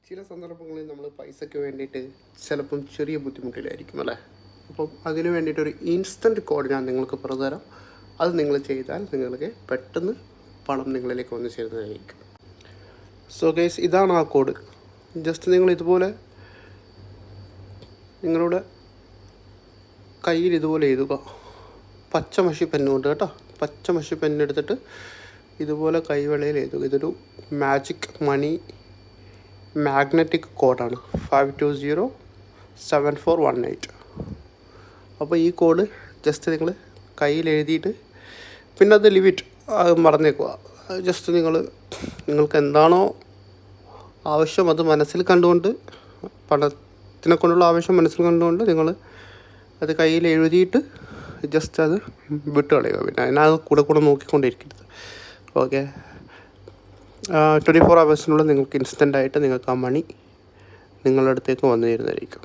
ചില സന്ദർഭങ്ങളിൽ നമ്മൾ പൈസയ്ക്ക് വേണ്ടിയിട്ട് ചിലപ്പം ചെറിയ ബുദ്ധിമുട്ടിലായിരിക്കും അല്ലേ. അപ്പം അതിന് വേണ്ടിയിട്ടൊരു ഇൻസ്റ്റൻറ്റ് കോഡ് ഞാൻ നിങ്ങൾക്ക് പറഞ്ഞുതരാം. അത് നിങ്ങൾ ചെയ്താൽ നിങ്ങൾക്ക് പെട്ടെന്ന് പണം നിങ്ങളിലേക്ക് വന്നു ചേരുന്നതായിരിക്കും. സോ ഗൈസ്, ഇതാണ് ആ കോഡ്. ജസ്റ്റ് നിങ്ങൾ ഇതുപോലെ നിങ്ങളുടെ കയ്യിൽ ഇതുപോലെ എഴുതുക. പച്ചമഷി പെന്നുകൊണ്ട് കേട്ടോ. പച്ചമഷി പെന്നെടുത്തിട്ട് ഇതുപോലെ കൈവെള്ളയിൽ എഴുതുക. ഇതൊരു മാജിക് മണി മാഗ്നറ്റിക് കോഡാണ് 5207418. അപ്പോൾ ഈ കോഡ് ജസ്റ്റ് നിങ്ങൾ കയ്യിൽ എഴുതിയിട്ട് പിന്നെ അത് ലിമിറ്റ് മറന്നേക്കുക. ജസ്റ്റ് നിങ്ങൾക്ക് എന്താണോ ആവശ്യം അത് മനസ്സിൽ കണ്ടുകൊണ്ട്, പണത്തിനെ കൊണ്ടുള്ള ആവശ്യം മനസ്സിൽ കണ്ടുകൊണ്ട് നിങ്ങൾ അത് കയ്യിൽ എഴുതിയിട്ട് ജസ്റ്റ് അത് വിട്ട് കളയുക. പിന്നെ അതിനകത്ത് കൂടെ നോക്കിക്കൊണ്ടിരിക്കരുത്. ഓക്കെ, 24 hours നിങ്ങൾക്ക് ഇൻസ്റ്റൻ്റായിട്ട് നിങ്ങൾക്ക് ആ മണി നിങ്ങളുടെ അടുത്തേക്ക് വന്നു തരുന്നതായിരിക്കും.